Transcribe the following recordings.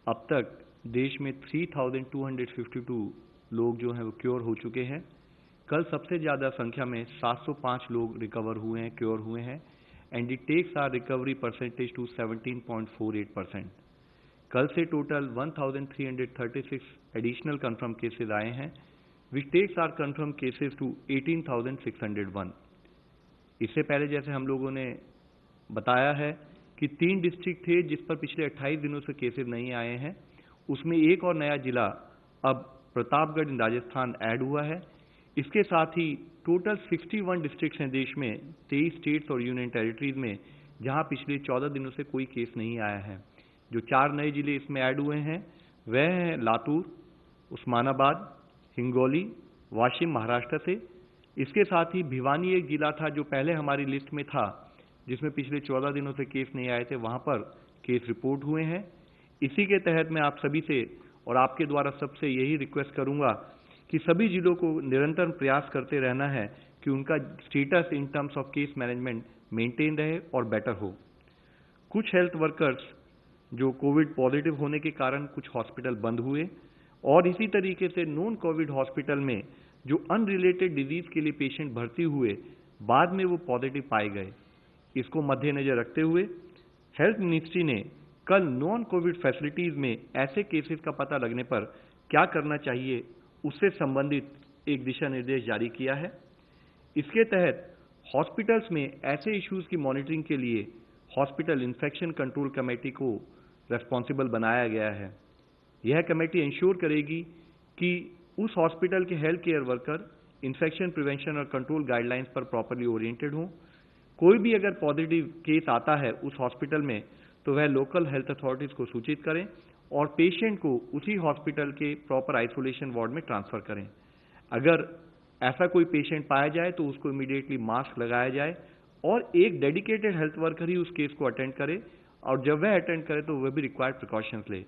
अब तक देश में 3,252 लोग जो हैं वो क्योर हो चुके हैं। कल सबसे ज़्यादा संख्या में 705 लोग रिकवर हुए हैं, क्योर हुए हैं, and it takes our recovery percentage to 17.48%। कल से टोटल 1,336 एडिशनल कंफर्म केसेस आए हैं, which takes our confirm cases to 18,601। इससे पहले जैसे हम लोगों ने बताया है कि 3 डिस्ट्रिक्ट थे जिस पर पिछले 28 दिनों से केसेस नहीं आए हैं, उसमें एक और नया जिला अब प्रतापगढ़ इन राजस्थान ऐड हुआ है। इसके साथ ही टोटल 61 डिस्ट्रिक्ट्स हैं देश में, 23 स्टेट्स और यूनियन टेरिटरीज में, जहां पिछले 14 दिनों से कोई केस नहीं आया है। जो 4 नए जिले इसमें ऐड हुए हैं वह हैं लातूर, उस्मानाबाद, हिंगोली, वाशिम महाराष्ट्र से। इसके साथ ही भिवानी एक जिला था जो पहले हमारी लिस्ट में था, जिसमें पिछले 14 दिनों से केस नहीं आए थे, वहां पर केस रिपोर्ट हुए हैं। इसी के तहत मैं आप सभी से और आपके द्वारा सबसे यही रिक्वेस्ट करूंगा कि सभी जिलों को निरंतर प्रयास करते रहना है कि उनका status in terms of case management maintain रहे और बेटर हो। कुछ हेल्थ वर्कर्स जो कोविड पॉजिटिव होने के कारण कुछ हॉस्पिटल बंद हुए, और इसी तरीके से नॉन कोविड हॉस्पिटल में जो अनरिलेटेड डिजीज के लिए पेशेंट भर्ती हुए, बाद में वो पॉजिटिव पाए गए। इसको मद्देनजर रखते हुए हेल्थ मिनिस्ट्री ने कल नॉन कोविड फैसिलिटीज में ऐसे केसेस का पता लगने पर क्या करना चाहिए उससे संबंधित एक दिशा निर्देश जारी किया है। इसके तहत हॉस्पिटल्स में ऐसे इश्यूज की मॉनिटरिंग के लिए हॉस्पिटल इन्फेक्शन कंट्रोल कमेटी को रेस्पॉन्सिबल बनाया गया है। यह कमेटी इंश्योर करेगी कि उस हॉस्पिटल के health care worker infection prevention और कंट्रोल गाइडलाइंस पर प्रॉपर्ली ओरिएंटेड हों। कोई भी अगर पॉजिटिव केस आता है उस हॉस्पिटल में तो वह लोकल हेल्थ अथॉरिटीज को सूचित करें और पेशेंट को उसी हॉस्पिटल के प्रॉपर आइसोलेशन वार्ड में ट्रांसफर करें। अगर ऐसा कोई पेशेंट पाया जाए तो उसको इमीडिएटली मास्क लगाया जाए और एक डेडिकेटेड हेल्थ वर्कर ही उस केस को अटेंड करे, और जब वह अटेंड करे तो वह भी रिक्वायर्ड प्रिकॉशंस ले।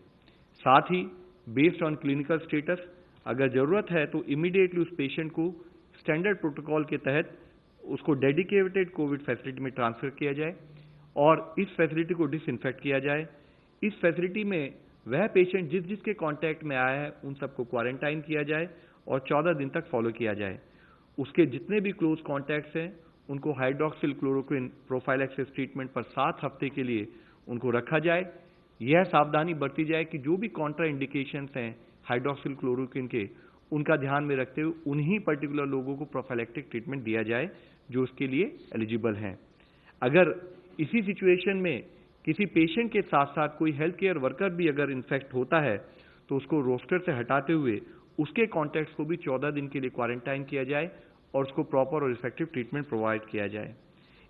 साथ ही बेस्ड ऑन क्लिनिकल स्टेटस अगर जरूरत है तो इमीडिएटली उस पेशेंट को स्टैंडर्ड प्रोटोकॉल के तहत उसको डेडिकेटेड कोविड फैसिलिटी में ट्रांसफर किया जाए और इस फैसिलिटी को डिसइंफेक्ट किया जाए। इस फैसिलिटी में वह पेशेंट जिस जिसके कांटेक्ट में आया है उन सबको क्वारंटाइन किया जाए और 14 दिन तक फॉलो किया जाए। उसके जितने भी क्लोज कॉन्टैक्ट्स हैं उनको हाइड्रोक्सिल क्लोरोक्विन प्रोफाइलैक्सिस ट्रीटमेंट पर 7 हफ्ते के लिए उनको रखा जाए। यह सावधानी बरती जाए कि जो भी कॉन्ट्रा इंडिकेशंस हैं हाइड्रोक्सिल क्लोरोक्विन के, उनका ध्यान में रखते हुए उन्हीं पर्टिकुलर लोगों को प्रोफाइलैक्टिक ट्रीटमेंट दिया जाए जो उसके लिए एलिजिबल हैं। अगर इसी सिचुएशन में किसी पेशेंट के साथ साथ कोई हेल्थ केयर वर्कर भी अगर इन्फेक्ट होता है तो उसको रोस्टर से हटाते हुए उसके कॉन्टैक्ट्स को भी 14 दिन के लिए क्वारंटाइन किया जाए और उसको प्रॉपर और इफेक्टिव ट्रीटमेंट प्रोवाइड किया जाए।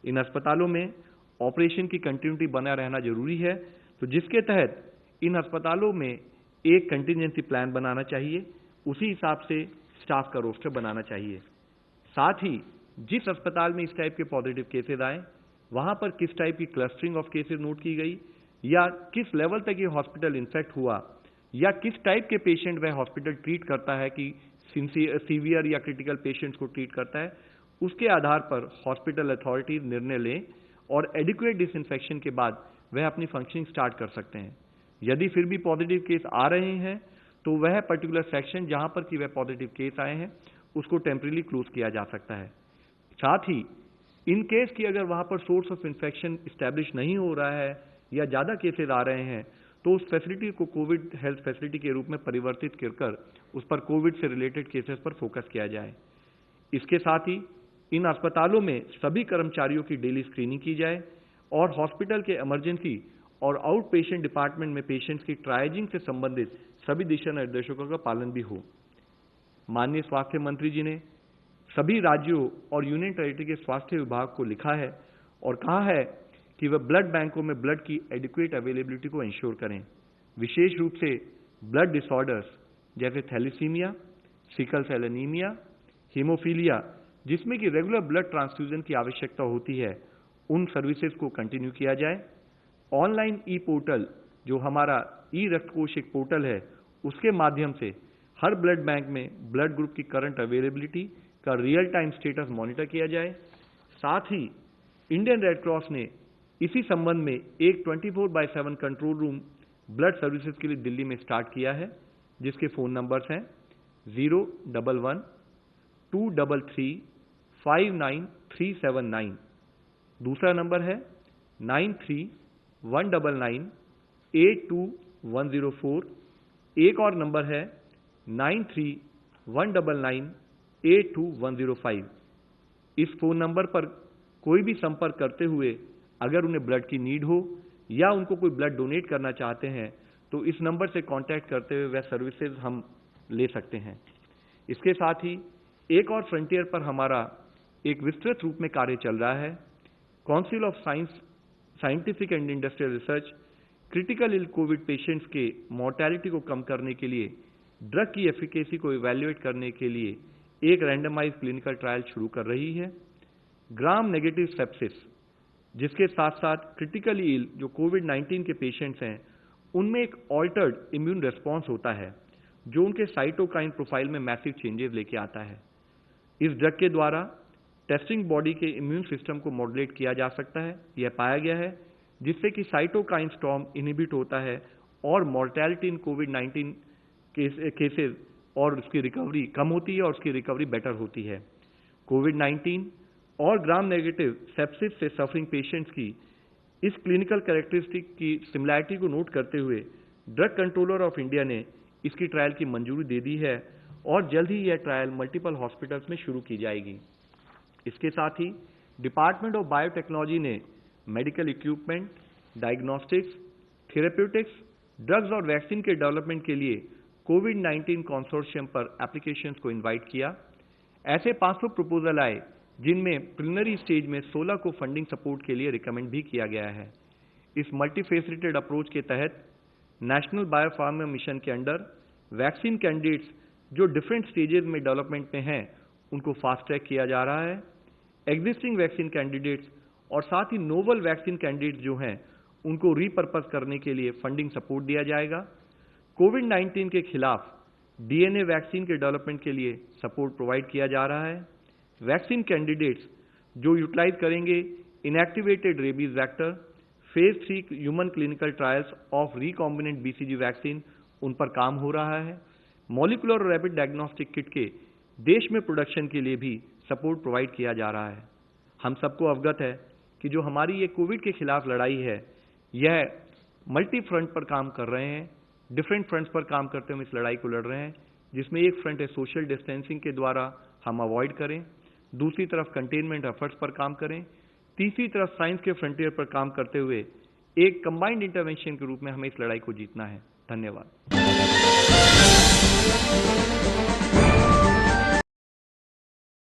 इन अस्पतालों में ऑपरेशन की कंटिन्यूटी बना रहना जरूरी है, तो जिसके तहत इन अस्पतालों में एक कंटिजेंसी प्लान बनाना चाहिए, उसी हिसाब से स्टाफ का रोस्टर बनाना चाहिए। साथ ही जिस अस्पताल में इस टाइप के पॉजिटिव केसेस आए वहां पर किस टाइप की क्लस्टरिंग ऑफ केसेस नोट की गई, या किस लेवल तक ये हॉस्पिटल इन्फेक्ट हुआ, या किस टाइप के पेशेंट वह हॉस्पिटल ट्रीट करता है कि सीवियर या क्रिटिकल पेशेंट्स को ट्रीट करता है, उसके आधार पर हॉस्पिटल अथॉरिटीज निर्णय लें और एडिक्वेट डिसइंफेक्शन के बाद वह अपनी फंक्शनिंग स्टार्ट कर सकते हैं। यदि फिर भी पॉजिटिव केस आ रहे हैं तो वह पर्टिकुलर सेक्शन जहां पर कि वह पॉजिटिव केस आए हैं उसको टेम्परेरी क्लोज किया जा सकता है। साथ ही इन केस की अगर वहां पर सोर्स ऑफ इन्फेक्शन इस्टेब्लिश नहीं हो रहा है या ज्यादा केसेस आ रहे हैं तो उस फैसिलिटी को कोविड हेल्थ फैसिलिटी के रूप में परिवर्तित कर उस पर कोविड से रिलेटेड केसेस पर फोकस किया जाए। इसके साथ ही इन अस्पतालों में सभी कर्मचारियों की डेली स्क्रीनिंग की जाए और हॉस्पिटल के इमरजेंसी और आउट पेशेंट डिपार्टमेंट में पेशेंट्स की ट्रायजिंग से संबंधित सभी दिशा निर्देशों का पालन भी हो। माननीय स्वास्थ्य मंत्री जी ने सभी राज्यों और यूनियन टेरिटरी के स्वास्थ्य विभाग को लिखा है और कहा है कि वह ब्लड बैंकों में ब्लड की एडिक्वेट अवेलेबिलिटी को इंश्योर करें। विशेष रूप से ब्लड डिसऑर्डर्स जैसे thalassaemia, sickle cell anaemia, haemophilia, जिसमें कि रेगुलर ब्लड ट्रांसफ्यूजन की आवश्यकता होती है, उन सर्विसेज को कंटिन्यू किया जाए। ऑनलाइन ई पोर्टल जो हमारा ई रक्त कोष एक पोर्टल है, उसके माध्यम से हर ब्लड बैंक में ब्लड ग्रुप की करंट अवेलेबिलिटी का रियल टाइम स्टेटस मॉनिटर किया जाए। साथ ही इंडियन रेड क्रॉस ने इसी संबंध में एक 24/7 कंट्रोल रूम ब्लड सर्विसेज के लिए दिल्ली में स्टार्ट किया है, जिसके फ़ोन नंबर्स हैं 011-233-59379। दूसरा नंबर है 93-199-82104। एक और नंबर है 93-199-82105। इस फ़ोन नंबर पर कोई भी संपर्क करते हुए अगर उन्हें ब्लड की नीड हो या उनको कोई ब्लड डोनेट करना चाहते हैं तो इस नंबर से कांटेक्ट करते हुए वह सर्विसेज हम ले सकते हैं। इसके साथ ही एक और फ्रंटियर पर हमारा एक विस्तृत रूप में कार्य चल रहा है। Council of scientific and industrial research critical ill COVID patients के मॉर्टेलिटी को कम करने के लिए ड्रग की एफिकेसी को इवैल्यूएट करने के लिए एक रैंडमाइज क्लिनिकल ट्रायल शुरू कर रही है। ग्राम नेगेटिव सेप्सिस, जिसके साथ साथ क्रिटिकली इल जो कोविड-19 के पेशेंट्स हैं, उनमें एक ऑल्टर्ड इम्यून रिस्पॉन्स होता है जो उनके साइटोकाइन प्रोफाइल में मैसिव चेंजेस लेके आता है। इस ड्रग के द्वारा टेस्टिंग बॉडी के इम्यून सिस्टम को मॉड्यूलेट किया जा सकता है, यह पाया गया है, जिससे कि साइटोकाइन स्टॉर्म इनहिबिट होता है और मॉर्टेलिटी इन कोविड-19 केसेस और उसकी रिकवरी कम होती है और उसकी रिकवरी बेटर होती है। कोविड-19 और ग्राम नेगेटिव सेप्सिस से सफरिंग पेशेंट्स की इस क्लिनिकल कैरेक्टरिस्टिक की सिमिलैरिटी को नोट करते हुए ड्रग कंट्रोलर ऑफ इंडिया ने इसकी ट्रायल की मंजूरी दे दी है और जल्द ही यह ट्रायल मल्टीपल हॉस्पिटल्स में शुरू की जाएगी। इसके साथ ही डिपार्टमेंट ऑफ बायोटेक्नोलॉजी ने medical equipment, diagnostics, therapeutics, drugs और वैक्सीन के डेवलपमेंट के लिए कोविड-19 कंसोर्शियम पर एप्लीकेशंस को इनवाइट किया। ऐसे 500 प्रपोजल आए जिनमें प्रिलिमिनरी स्टेज में 16 को फंडिंग सपोर्ट के लिए रिकमेंड भी किया गया है। इस मल्टीफेसिटेड अप्रोच के तहत नेशनल बायोफार्मा मिशन के अंडर वैक्सीन कैंडिडेट्स जो डिफरेंट स्टेजेस में डेवलपमेंट में हैं उनको फास्ट ट्रैक किया जा रहा है। एग्जिस्टिंग वैक्सीन कैंडिडेट्स और साथ ही नोवल वैक्सीन कैंडिडेट्स जो हैं उनको रीपर्पस करने के लिए फंडिंग सपोर्ट दिया जाएगा। कोविड-19 के खिलाफ डीएनए वैक्सीन के डेवलपमेंट के लिए सपोर्ट प्रोवाइड किया जा रहा है। वैक्सीन कैंडिडेट्स जो यूटिलाइज करेंगे inactivated rabies vector, phase 3 human clinical trials of recombinant BCG vaccine, उन पर काम हो रहा है। मॉलिक्यूलर और रैपिड डायग्नोस्टिक किट के देश में प्रोडक्शन के लिए भी सपोर्ट प्रोवाइड किया जा रहा है। हम सबको अवगत है कि जो हमारी ये कोविड के खिलाफ लड़ाई है, यह मल्टी फ्रंट पर काम कर रहे हैं, डिफरेंट फ्रंट्स पर काम करते हुए इस लड़ाई को लड़ रहे हैं, जिसमें एक फ्रंट है सोशल डिस्टेंसिंग के द्वारा हम अवॉइड करें, दूसरी तरफ कंटेनमेंट एफर्ट्स पर काम करें, तीसरी तरफ साइंस के फ्रंटियर पर काम करते हुए एक कंबाइंड इंटरवेंशन के रूप में हमें इस लड़ाई को जीतना है। धन्यवाद।